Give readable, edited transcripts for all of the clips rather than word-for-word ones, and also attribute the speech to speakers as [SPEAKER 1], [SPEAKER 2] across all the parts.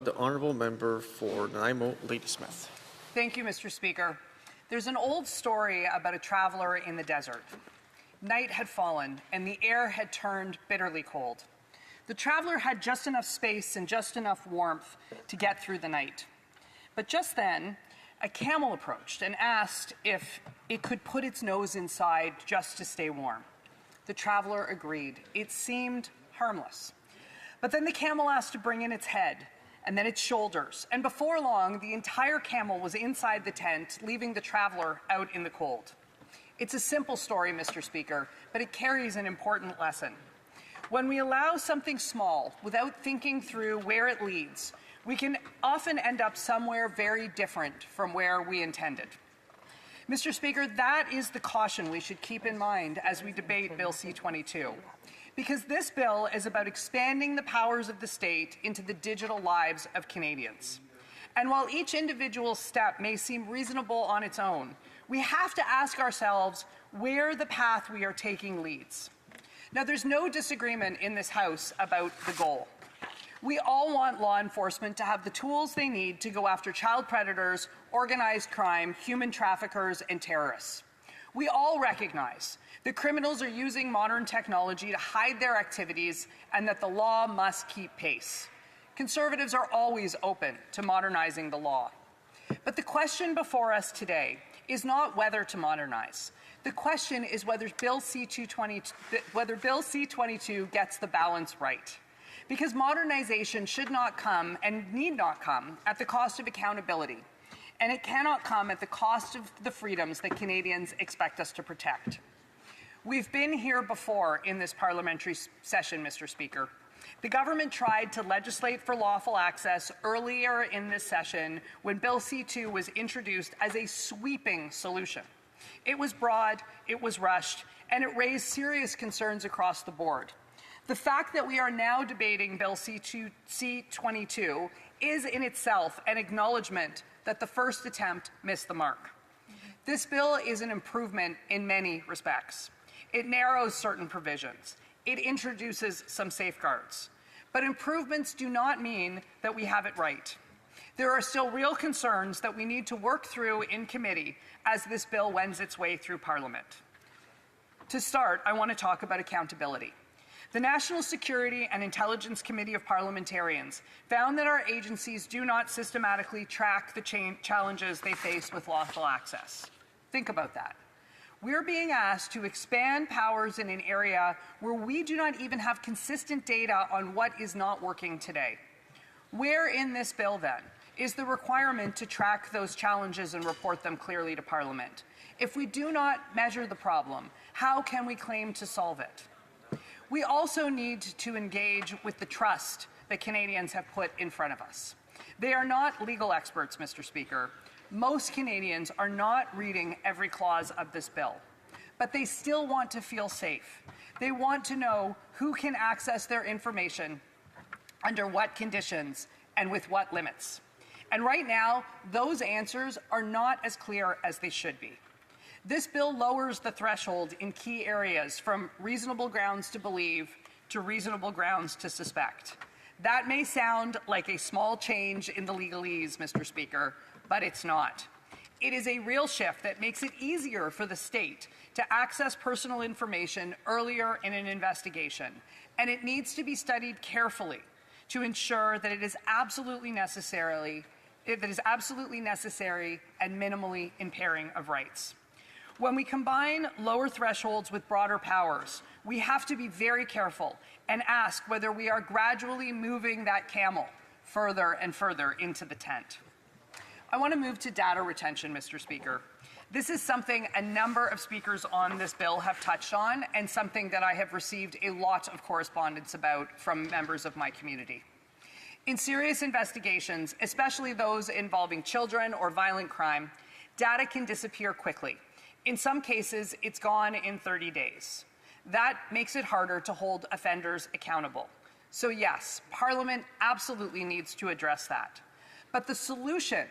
[SPEAKER 1] The Honourable Member for Nanaimo, Ladysmith.
[SPEAKER 2] Thank you, Mr. Speaker. There's an old story about a traveler in the desert. Night had fallen, and the air had turned bitterly cold. The traveler had just enough space and just enough warmth to get through the night. But just then, a camel approached and asked if it could put its nose inside just to stay warm. The traveler agreed. It seemed harmless. But then the camel asked to bring in its head, and then its shoulders, and before long, the entire camel was inside the tent, leaving the traveler out in the cold. It's a simple story, Mr. Speaker, but it carries an important lesson. When we allow something small without thinking through where it leads, we can often end up somewhere very different from where we intended. Mr. Speaker, that is the caution we should keep in mind as we debate Bill C-22. Because this bill is about expanding the powers of the state into the digital lives of Canadians. And while each individual step may seem reasonable on its own, we have to ask ourselves where the path we are taking leads. Now, there's no disagreement in this House about the goal. We all want law enforcement to have the tools they need to go after child predators, organized crime, human traffickers, and terrorists. We all recognize that criminals are using modern technology to hide their activities and that the law must keep pace. Conservatives are always open to modernizing the law. But the question before us today is not whether to modernize. The question is whether Bill C-22 gets the balance right. Because modernization should not come and need not come at the cost of accountability. And it cannot come at the cost of the freedoms that Canadians expect us to protect. We've been here before in this parliamentary session, Mr. Speaker. The government tried to legislate for lawful access earlier in this session when Bill C-2 was introduced as a sweeping solution. It was broad, it was rushed, and it raised serious concerns across the board. The fact that we are now debating Bill C-22 is in itself an acknowledgement that the first attempt missed the mark. This bill is an improvement in many respects. It narrows certain provisions. It introduces some safeguards. But improvements do not mean that we have it right. There are still real concerns that we need to work through in committee as this bill wends its way through Parliament. To start, I want to talk about accountability. The National Security and Intelligence Committee of Parliamentarians found that our agencies do not systematically track the challenges they face with lawful access. Think about that. We're being asked to expand powers in an area where we do not even have consistent data on what is not working today. Where in this bill, then, is the requirement to track those challenges and report them clearly to Parliament? If we do not measure the problem, how can we claim to solve it? We also need to engage with the trust that Canadians have put in front of us. They are not legal experts, Mr. Speaker. Most Canadians are not reading every clause of this bill, but they still want to feel safe. They want to know who can access their information, under what conditions, and with what limits. And right now, those answers are not as clear as they should be. This bill lowers the threshold in key areas from reasonable grounds to believe to reasonable grounds to suspect. That may sound like a small change in the legalese, Mr. Speaker, but it's not. It is a real shift that makes it easier for the state to access personal information earlier in an investigation, and it needs to be studied carefully to ensure that it is absolutely necessary and minimally impairing of rights. When we combine lower thresholds with broader powers, we have to be very careful and ask whether we are gradually moving that camel further and further into the tent. I want to move to data retention, Mr. Speaker. This is something a number of speakers on this bill have touched on and something that I have received a lot of correspondence about from members of my community. In serious investigations, especially those involving children or violent crime, data can disappear quickly. In some cases, it's gone in 30 days. That makes it harder to hold offenders accountable. So yes, Parliament absolutely needs to address that. But the solution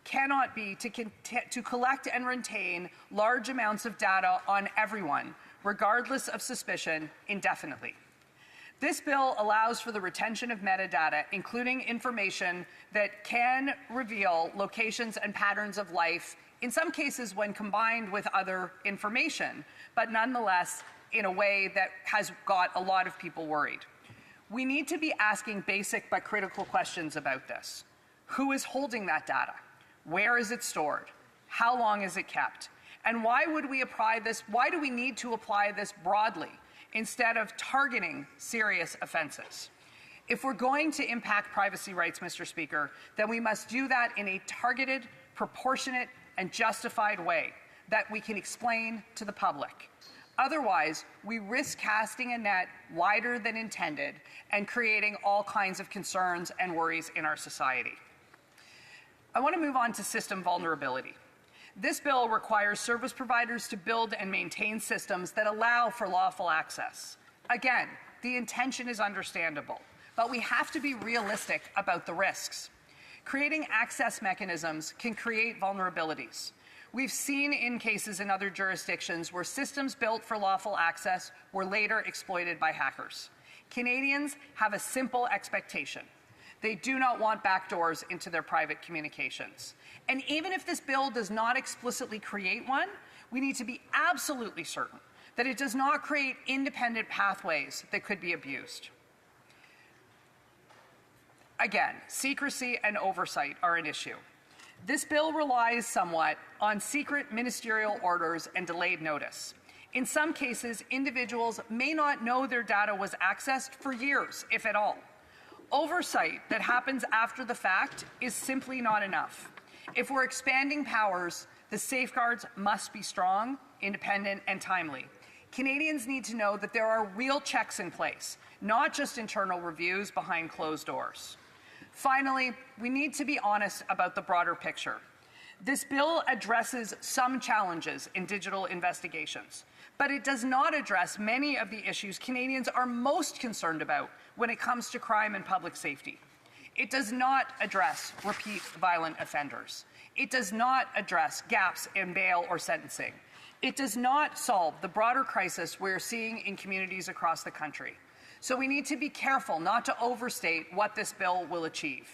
[SPEAKER 2] cannot be to collect and retain large amounts of data on everyone, regardless of suspicion, indefinitely. This bill allows for the retention of metadata, including information that can reveal locations and patterns of life, in some cases when combined with other information, but nonetheless in a way that has got a lot of people worried. We need to be asking basic but critical questions about this. Who is holding that data? Where is it stored? How long is it kept? And why would we apply this? Why do we need to apply this broadly instead of targeting serious offenses? If we're going to impact privacy rights, Mr. Speaker, then we must do that in a targeted, proportionate, and justified way that we can explain to the public. Otherwise, we risk casting a net wider than intended and creating all kinds of concerns and worries in our society. I want to move on to system vulnerability. This bill requires service providers to build and maintain systems that allow for lawful access. Again, the intention is understandable, but we have to be realistic about the risks. Creating access mechanisms can create vulnerabilities. We've seen in cases in other jurisdictions where systems built for lawful access were later exploited by hackers. Canadians have a simple expectation. They do not want backdoors into their private communications. And even if this bill does not explicitly create one, we need to be absolutely certain that it does not create independent pathways that could be abused. Again, secrecy and oversight are an issue. This bill relies somewhat on secret ministerial orders and delayed notice. In some cases, individuals may not know their data was accessed for years, if at all. Oversight that happens after the fact is simply not enough. If we're expanding powers, the safeguards must be strong, independent, and timely. Canadians need to know that there are real checks in place, not just internal reviews behind closed doors. Finally, we need to be honest about the broader picture. This bill addresses some challenges in digital investigations, but it does not address many of the issues Canadians are most concerned about when it comes to crime and public safety. It does not address repeat violent offenders. It does not address gaps in bail or sentencing. It does not solve the broader crisis we're seeing in communities across the country. So we need to be careful not to overstate what this bill will achieve.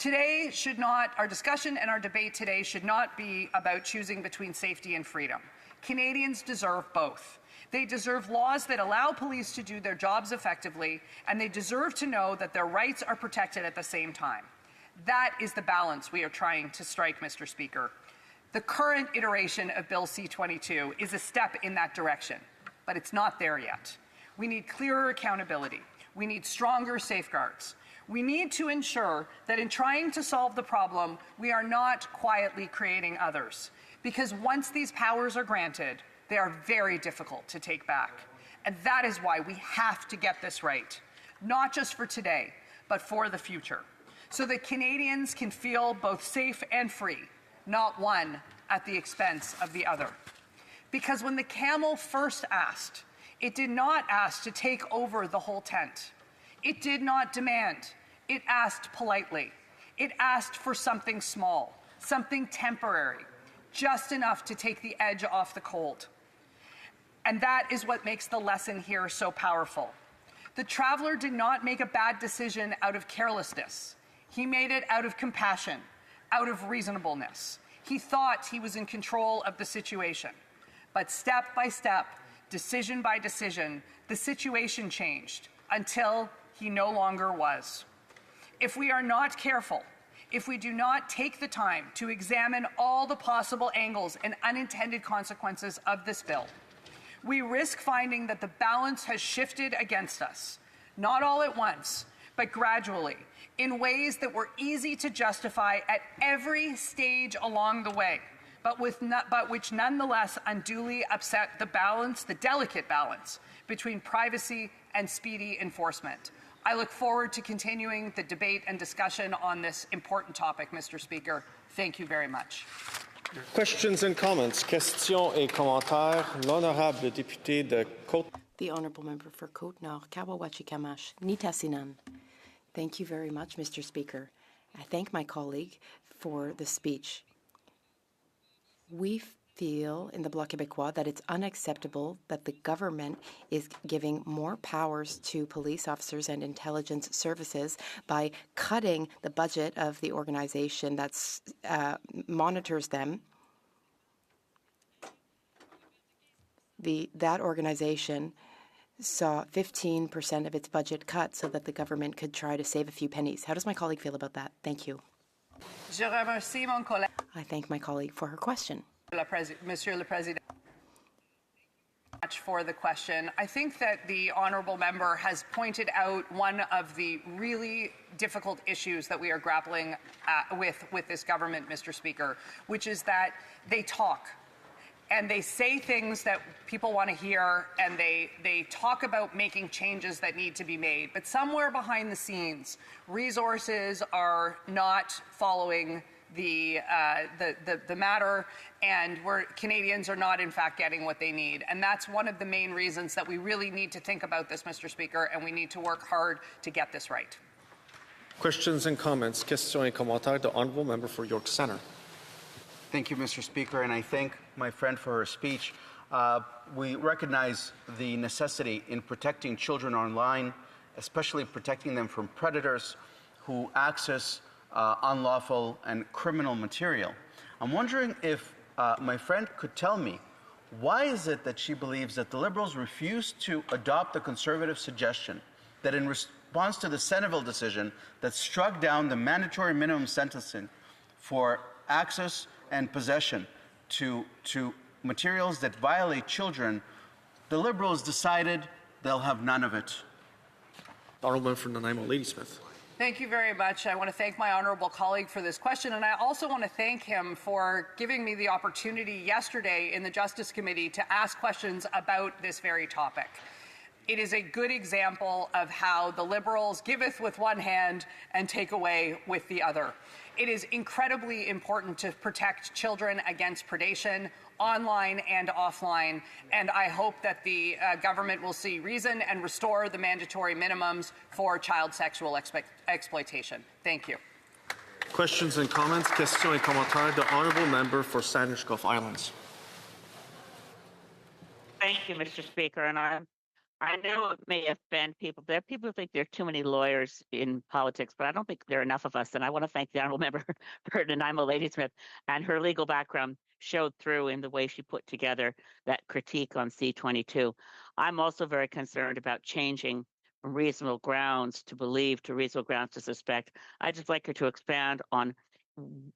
[SPEAKER 2] Our discussion and our debate today should not be about choosing between safety and freedom. Canadians deserve both. They deserve laws that allow police to do their jobs effectively, and they deserve to know that their rights are protected at the same time. That is the balance we are trying to strike, Mr. Speaker. The current iteration of Bill C-22 is a step in that direction, but it's not there yet. We need clearer accountability. We need stronger safeguards. We need to ensure that in trying to solve the problem, we are not quietly creating others. Because once these powers are granted, they are very difficult to take back. And that is why we have to get this right, not just for today, but for the future, so that Canadians can feel both safe and free, not one at the expense of the other. Because when the camel first asked, it did not ask to take over the whole tent. It did not demand. It asked politely. It asked for something small, something temporary, just enough to take the edge off the cold. And that is what makes the lesson here so powerful. The traveler did not make a bad decision out of carelessness. He made it out of compassion, out of reasonableness. He thought he was in control of the situation. But step by step, decision by decision, the situation changed until he no longer was. If we are not careful, if we do not take the time to examine all the possible angles and unintended consequences of this bill, we risk finding that the balance has shifted against us, not all at once, but gradually, in ways that were easy to justify at every stage along the way, but which nonetheless unduly upset the balance, the delicate balance, between privacy and speedy enforcement. I look forward to continuing the debate and discussion on this important topic, Mr. Speaker. Thank you very much.
[SPEAKER 1] Questions and comments. Questions et commentaires. L'honorable député de Côte.
[SPEAKER 3] The Honourable Member for Côte-Nord, Kawawachi-Kamash, Nitassinan. Thank you very much, Mr. Speaker. I thank my colleague for the speech. We feel in the Bloc Québécois that it's unacceptable that the government is giving more powers to police officers and intelligence services by cutting the budget of the organization that monitors them. That organization saw 15% of its budget cut so that the government could try to save a few pennies. How does my colleague feel about that? Thank you. I thank my colleague for her question.
[SPEAKER 2] Monsieur le Président, much for the question. I think that the honourable member has pointed out one of the really difficult issues that we are grappling with this government, Mr. Speaker, which is that they talk. And they say things that people want to hear, and they talk about making changes that need to be made. But somewhere behind the scenes, resources are not following the matter, and Canadians are not, in fact, getting what they need. And that's one of the main reasons that we really need to think about this, Mr. Speaker, and we need to work hard to get this right.
[SPEAKER 1] Questions and comments. Questions et commentaires. The honourable member for York Centre.
[SPEAKER 4] Thank you, Mr. Speaker, and I thank my friend for her speech. We recognize the necessity in protecting children online, especially protecting them from predators who access unlawful and criminal material. I'm wondering if my friend could tell me, why is it that she believes that the Liberals refuse to adopt the Conservative suggestion that in response to the Centerville decision that struck down the mandatory minimum sentencing for access and possession to materials that violate children, the Liberals decided they'll have none of it?
[SPEAKER 1] Honourable member for Nanaimo Ladysmith.
[SPEAKER 2] Thank you very much. I want to thank my honourable colleague for this question, and I also want to thank him for giving me the opportunity yesterday in the Justice Committee to ask questions about this very topic. It is a good example of how the Liberals giveth with one hand and take away with the other. It is incredibly important to protect children against predation, online and offline, and I hope that the government will see reason and restore the mandatory minimums for child sexual exploitation. Thank you.
[SPEAKER 1] Questions and comments. Questions et commentaires. The honourable member for Sandwich Gulf Islands.
[SPEAKER 5] Thank you, Mr. Speaker, and I know it may offend people. There are people who think there are too many lawyers in politics, but I don't think there are enough of us. And I want to thank the honourable member for Nanaimo Ladysmith, and her legal background showed through in the way she put together that critique on C-22. I'm also very concerned about changing from reasonable grounds to believe to reasonable grounds to suspect. I'd just like her to expand on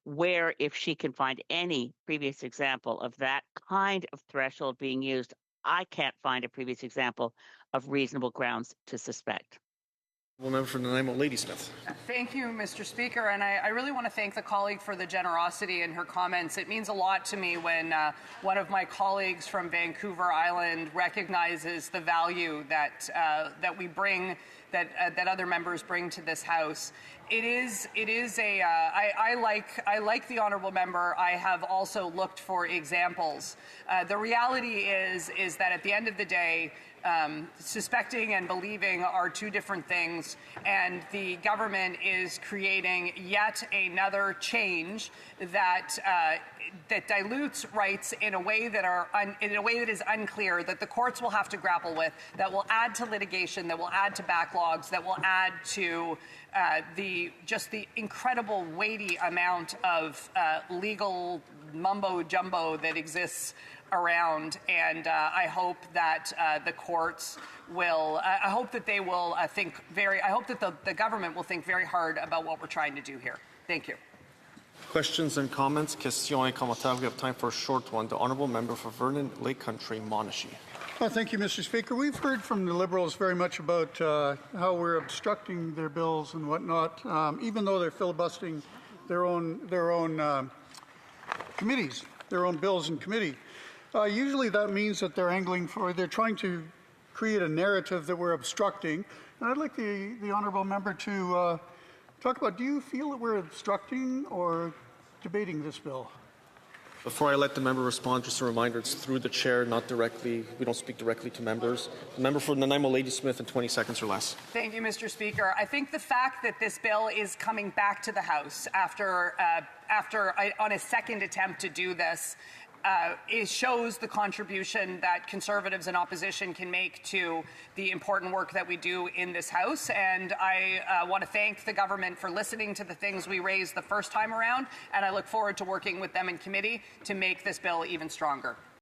[SPEAKER 5] where, if she can find any previous example of that kind of threshold being used. I can't find a previous example of reasonable grounds to suspect.
[SPEAKER 1] Member for Nanaimo Ladysmith.
[SPEAKER 2] Thank you, Mr. Speaker, and I really want to thank the colleague for the generosity in her comments. It means a lot to me when one of my colleagues from Vancouver Island recognizes the value that that we bring, that other members bring to this House. I like the honourable member. I have also looked for examples. The reality is that at the end of the day, suspecting and believing are two different things, and the government is creating yet another change that that dilutes rights in a way that is unclear, that the courts will have to grapple with, that will add to litigation, that will add to backlogs, that will add to the incredible weighty amount of legal mumbo jumbo that exists around, and I hope that the courts will. I hope that they will think very. I hope that the government will think very hard about what we're trying to do here. Thank you.
[SPEAKER 1] Questions and comments. Questions et commentaires. We have time for a short one. The honourable member for Vernon Lake Country, Monashee.
[SPEAKER 6] Well, thank you, Mr. Speaker. We've heard from the Liberals very much about how we're obstructing their bills and whatnot, even though they're filibustering their own committees, their own bills in committee. Usually that means that they're trying to create a narrative that we're obstructing. And I'd like the honourable member to talk about, do you feel that we're obstructing or debating this bill?
[SPEAKER 1] Before I let the member respond, just a reminder, it's through the chair, not directly. We don't speak directly to members. The member for Nanaimo Ladysmith in 20 seconds or less.
[SPEAKER 2] Thank you, Mr. Speaker. I think the fact that this bill is coming back to the House after on a second attempt to do this it shows the contribution that Conservatives and opposition can make to the important work that we do in this House. And I want to thank the government for listening to the things we raised the first time around, and I look forward to working with them in committee to make this bill even stronger.